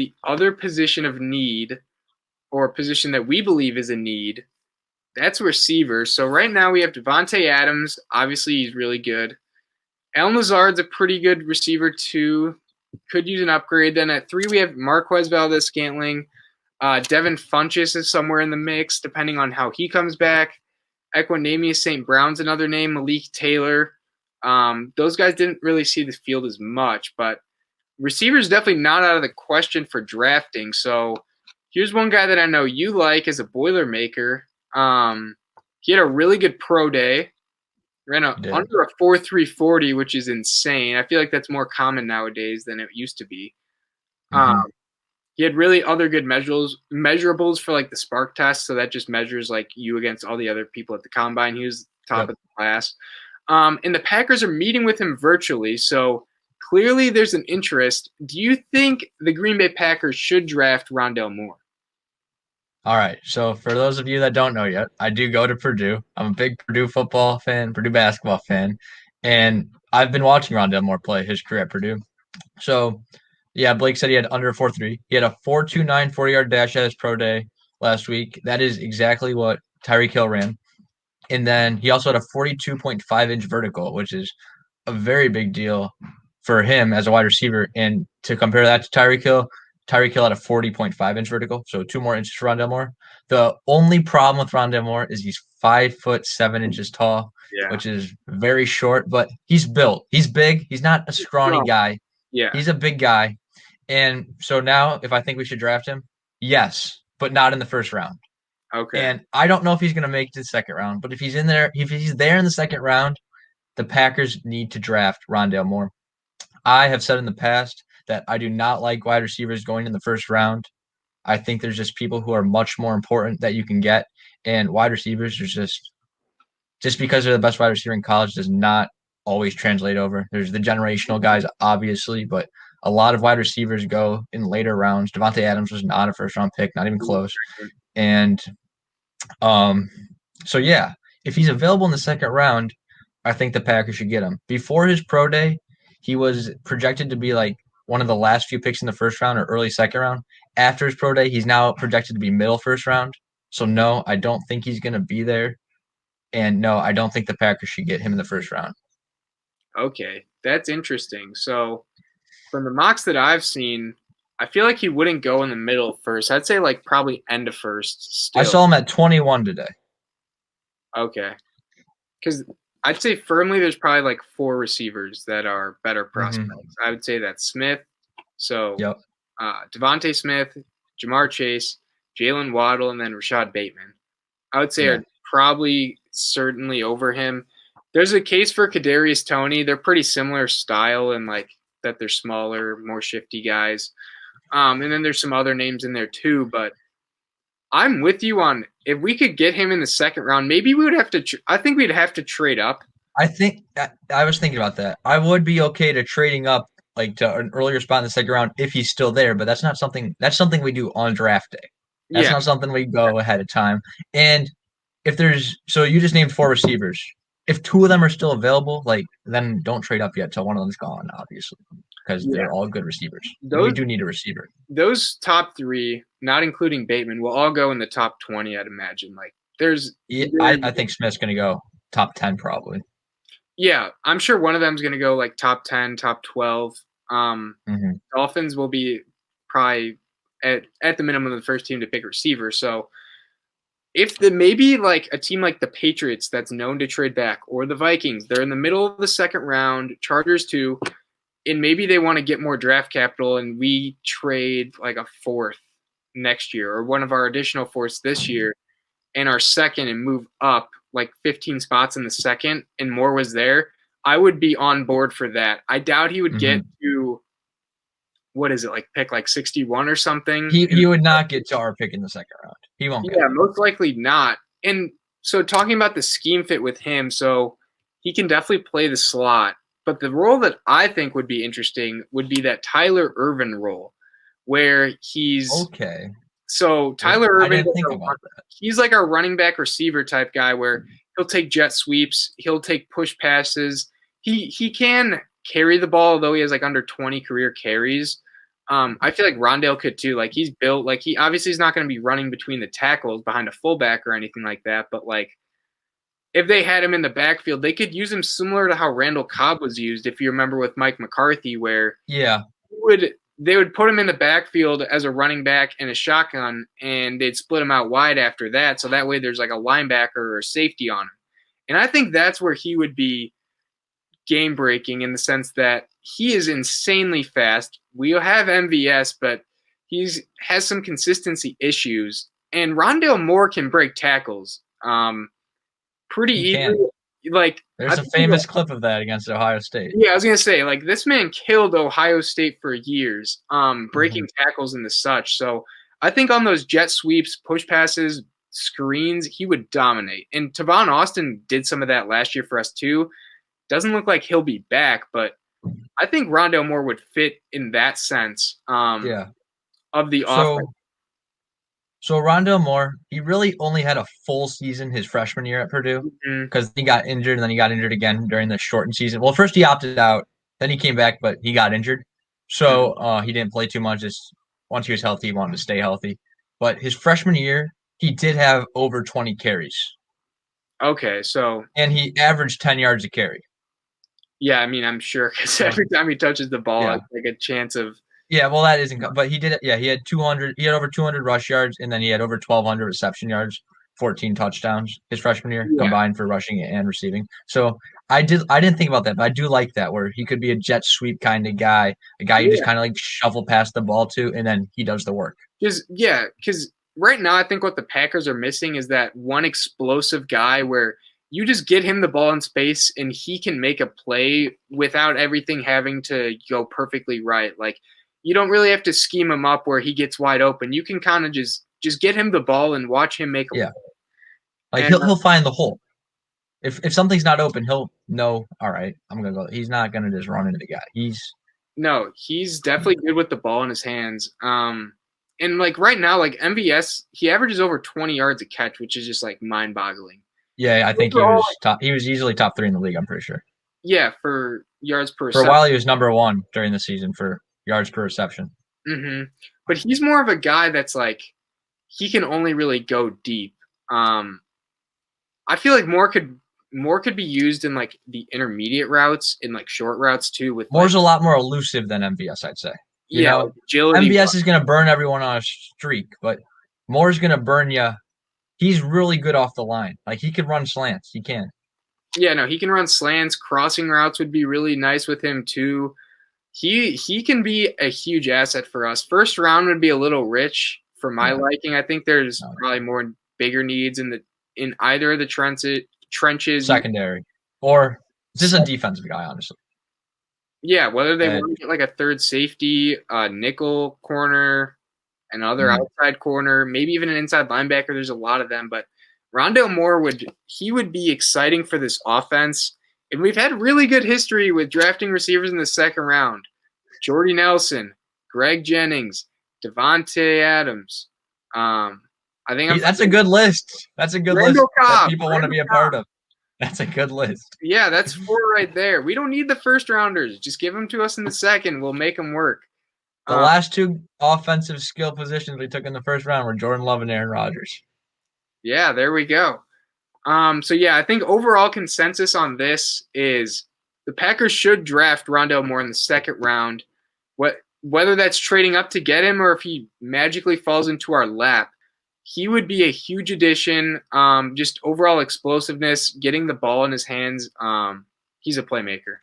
the other position of need, or a position that we believe is a need, that's receiver. So right now we have Devontae Adams. Obviously, he's really good. Al Lazard's a pretty good receiver too. Could use an upgrade. Then at 3 we have Marquez Valdez-Scantling. Devin Funchess is somewhere in the mix, depending on how he comes back. Equinemius St. Brown's another name. Malik Taylor. Those guys didn't really see the field as much, but receiver's definitely not out of the question for drafting. So here's one guy that I know you like as a Boilermaker. He had a really good pro day. Ran under a 4.340, which is insane. I feel like that's more common nowadays than it used to be. He had really other good measurables for like the Spark test, so that just measures like you against all the other people at the combine. He was top of the class. And the Packers are meeting with him virtually, so clearly there's an interest. Do you think the Green Bay Packers should draft Rondale Moore? All right. So for those of you that don't know yet, I do go to Purdue. I'm a big Purdue football fan, Purdue basketball fan, and I've been watching Rondale Moore play his career at Purdue. So, yeah, Blake said he had under 4.3. He had a 4.29 40-yard dash at his pro day last week. That is exactly what Tyreek Hill ran. And then he also had a 42.5-inch vertical, which is a very big deal for him as a wide receiver. And to compare that to Tyreek Hill had a 40.5-inch vertical, so 2 more inches for Rondale Moore. The only problem with Rondale Moore is he's 5'7" tall, which is very short, but he's built. He's big. He's not a scrawny guy. Yeah. He's a big guy. And so now if I think we should draft him, yes, but not in the first round. Okay. And I don't know if he's going to make it to the second round, but if he's there in the second round, the Packers need to draft Rondale Moore. I have said in the past that I do not like wide receivers going in the first round. I think there's just people who are much more important that you can get, and wide receivers are just because they're the best wide receiver in college does not always translate over. There's the generational guys, obviously, but a lot of wide receivers go in later rounds. Devontae Adams was not a first-round pick, not even close. And so, yeah, if he's available in the second round, I think the Packers should get him. Before his pro day, he was projected to be like one of the last few picks in the first round or early second round. After his pro day, he's now projected to be middle first round. So, no, I don't think he's going to be there. And, no, I don't think the Packers should get him in the first round. Okay, that's interesting. So, from the mocks that I've seen, I feel like he wouldn't go in the middle first. I'd say like probably end of first still. I saw him at 21 today. Okay. Because I'd say firmly there's probably like 4 receivers that are better prospects. I would say that's Smith. So Devontae Smith, Jamar Chase, Jalen Waddle, and then Rashad Bateman. I would say are probably certainly over him. There's a case for Kadarius Toney. They're pretty similar style and like that they're smaller, more shifty guys. And then there's some other names in there too, but I'm with you on if we could get him in the second round, maybe we would have to I think we'd have to trade up. I think I was thinking about that. I would be okay to trading up like to an earlier spot in the second round if he's still there, but that's something we do on draft day. That's not something we go ahead of time. And if so you just named 4 receivers. If 2 of them are still available, like then don't trade up yet till one of them's gone, obviously, because they're all good receivers. We do need a receiver. Those top 3, not including Bateman, will all go in the top 20, I'd imagine. Like I think Smith's going to go top 10 probably. Yeah, I'm sure one of them's going to go like top 10, top 12. Dolphins will be probably at the minimum the first team to pick receiver. So if maybe like a team like the Patriots that's known to trade back, or the Vikings, they're in the middle of the second round, Chargers too, and maybe they want to get more draft capital and we trade like a 4th next year or one of our additional 4ths this year and our second and move up like 15 spots in the second and Moore was there, I would be on board for that. I doubt he would get to, what is it, like pick like 61 or something? He would not get to our pick in the second round. He won't get it. Most likely not. And so talking about the scheme fit with him, so he can definitely play the slot. But the role that I think would be interesting would be that Tyler Ervin role where he's – okay. So Tyler Ervin, he's like our running back receiver type guy where he'll take jet sweeps, he'll take push passes. He can carry the ball, although he has like under 20 career carries. I feel like Rondale could too. Like he's built, like he obviously is not going to be running between the tackles behind a fullback or anything like that. But like if they had him in the backfield, they could use him similar to how Randall Cobb was used. If you remember with Mike McCarthy, where Yeah, they would put him in the backfield as a running back and a shotgun, and they'd split him out wide after that. So that way there's like a linebacker or a safety on him. And I think that's where he would be game breaking in the sense that he is insanely fast. We have MVS, but he's has some consistency issues. And Rondale Moore can break tackles pretty he easily. can. Like There's a famous clip of that against Ohio State. yeah, I was gonna say, like, this man killed Ohio State for years, breaking tackles and the such. So I think on those jet sweeps, push passes, screens, he would dominate. And Tavon Austin did some of that last year for us too. Doesn't look like he'll be back, but I think Rondale Moore would fit in that sense Yeah. of the offense. So Rondale Moore, he really only had a full season his freshman year at Purdue Mhm. because he got injured and then he got injured again during the shortened season. Well, first he opted out, then he came back, but he got injured. So he didn't play too much. Just once he was healthy, he wanted to stay healthy. But his freshman year, he did have over 20 carries. Okay, so And he averaged 10 yards a carry. yeah, I mean, I'm sure because every time he touches the ball, Yeah. it's like a chance of. Yeah, well, that isn't, but he did it. Yeah, he had 200. He had over 200 rush yards, and then he had over 1,200 reception yards, 14 touchdowns his freshman year Yeah. combined for rushing and receiving. So I didn't think about that, but I do like that where he could be a jet sweep kind of guy, a guy you just kind of like shuffle past the ball to, and then he does the work. Because right now I think what the Packers are missing is that one explosive guy where you just get him the ball in space and he can make a play without everything having to go perfectly right. Like you don't really have to scheme him up where he gets wide open. You can kind of just get him the ball and watch him make a play. Like And, he'll find the hole. If something's not open, he'll know, all right, I'm gonna go. He's not gonna just run into the guy. he's definitely good with the ball in his hands. And like right now, like MVS, he averages over 20 yards a catch, which is just like mind boggling. Yeah, I think he was top. He was easily top 3 in the league. I'm pretty sure. Yeah, for yards per For a while, he was number 1 during the season for yards per reception. But he's more of a guy that's like he can only really go deep. I feel like Moore could be used in like the intermediate routes, in like short routes too. With Moore's a lot more elusive than MVS, I'd say. You know, agility. MVS is going to burn everyone on a streak, but Moore's going to burn you. He's really good off the line. Like he can run slants. He can. Yeah, no, he can run slants. Crossing routes would be really nice with him too. He can be a huge asset for us. First round would be a little rich for my liking. I think there's probably more bigger needs in either of the trenches. Secondary. Or just a defensive guy, honestly. Yeah, whether they want to get like a third safety, nickel corner, another outside corner, maybe even an inside linebacker. There's a lot of them, but Rondale Moore would be exciting for this offense. And we've had really good history with drafting receivers in the second round. Jordy Nelson, Greg Jennings, Devontae Adams. I think that's a good list. That's a good list that people want to be a part of. That's a good list. Yeah, that's 4 right there. We don't need the first rounders. Just give them to us in the second. We'll make them work. The last 2 offensive skill positions we took in the first round were Jordan Love and Aaron Rodgers. Yeah, there we go. So yeah, I think overall consensus on this is the Packers should draft Rondale Moore in the second round. Whether that's trading up to get him or if he magically falls into our lap, he would be a huge addition. Just overall explosiveness, getting the ball in his hands. He's a playmaker.